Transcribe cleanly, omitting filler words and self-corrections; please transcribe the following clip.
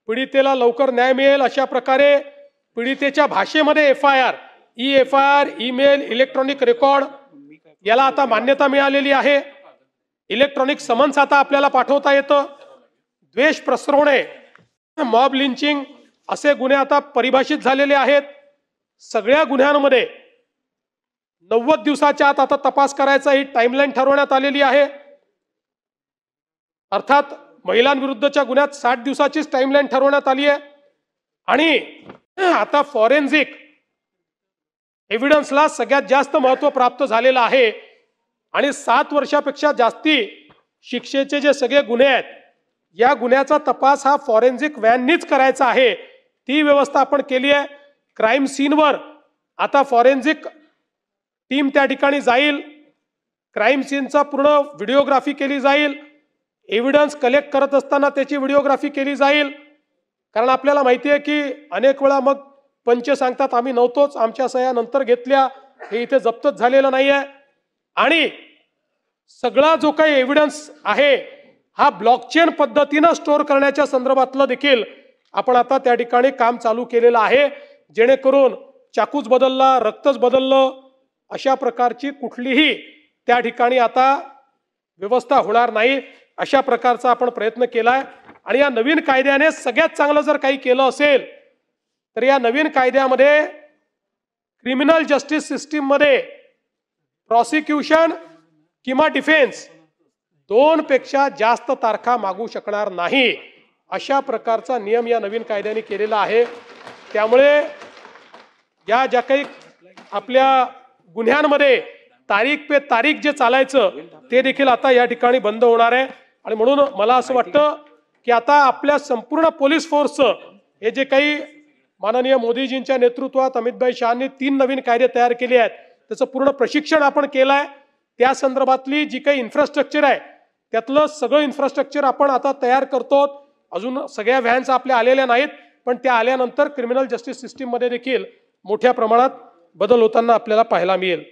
पीडितेला लवकर न्याय मिळेल अशा प्रकारे पीडितेच्या भाषेमध्ये FIR, EFIR, email, electronic record याला आता मान्यता मिळालेली आहे। इलेक्ट्रॉनिक समन्स आता आपल्याला पाठवता येतं। द्वेष पसरवणे, मॉब लिंचिंग असे गुन्हे आता परिभाषित झालेले आहेत। सगळ्या गुन्ह्यांमध्ये 90 दिवसाच्या आत आता तपास करायचा ही टाइमलाईन ठरवण्यात आलेली आहे। अर्थात महिलांविरुद्धच्या गुन्ह्यात 60 दिवसाचीच टाइमलाईन ठरवण्यात आली आहे। आणि आता फॉरेन्सिक एव्हिडन्सला सगळ्यात जास्त महत्त्व प्राप्त झालेलं आहे आणि 7 वर्षापेक्षा जास्ती शिक्षेचे जे सगळे गुन्हे आहेत या गुन्ह्याचा तपास हा फॉरेन्सिक व्हॅननीच करायचा आहे। ती व्यवस्था आपण केली आहे। क्राइम सीनवर आता फॉरेन्सिक टीम त्या ठिकाणी जाईल, क्राइम सीनचा पूर्ण व्हिडिओग्राफी केली जाईल, एव्हिडन्स कलेक्ट करत असताना त्याची व्हिडिओग्राफी केली जाईल। कारण आपल्याला माहिती आहे की अनेक वेळा मग पंच सांगतात आम्ही नव्हतोच, आमच्या सह्या नंतर घेतल्या, हे इथे जप्तच झालेलं नाही आहे। आणि सगळा जो काही एव्हिडन्स आहे हा ब्लॉकचेन पद्धतीने स्टोअर करण्याच्या संदर्भातलं देखील आपण आता त्या ठिकाणी काम चालू केलेलं आहे, जेणेकरून चाकूच बदलला, रक्तच बदललं अशा प्रकारची कुठलीही त्या ठिकाणी आता व्यवस्था होणार नाही अशा प्रकारचा आपण प्रयत्न केलाय। आणि या नवीन कायद्याने सगळ्यात चांगलं जर काही केलं असेल तर या नवीन कायद्यामध्ये क्रिमिनल जस्टिस सिस्टीम मध्ये प्रॉसिक्युशन किंवा डिफेन्स 2 पेक्षा जास्त तारखा मागू शकणार नाही अशा प्रकारचा नियम या नवीन कायद्याने केलेला आहे। त्यामुळे या ज्या काही आपल्या गुन्ह्यांमध्ये तारीख पे तारीख जे चालायचं ते देखील आता या ठिकाणी बंद होणार आहे। आणि म्हणून मला असं वाटतं की आता आपल्या संपूर्ण पोलीस फोर्सचं हे जे काही माननीय मोदीजींच्या नेतृत्वात अमितभाई शहांनी 3 नवीन कायदे तयार केले आहेत त्याचं पूर्ण प्रशिक्षण आपण केलं आहे। त्या संदर्भातली जी काही इन्फ्रास्ट्रक्चर आहे त्यातलं सगळं इन्फ्रास्ट्रक्चर आपण आता तयार करतो। अजून सगळ्या व्हॅन्स आपल्या आलेल्या नाहीत, पण त्या आल्यानंतर क्रिमिनल जस्टिस सिस्टीम मध्ये देखील मोठ्या प्रमाणात बदल होताना आपल्याला पाहायला मिळेल।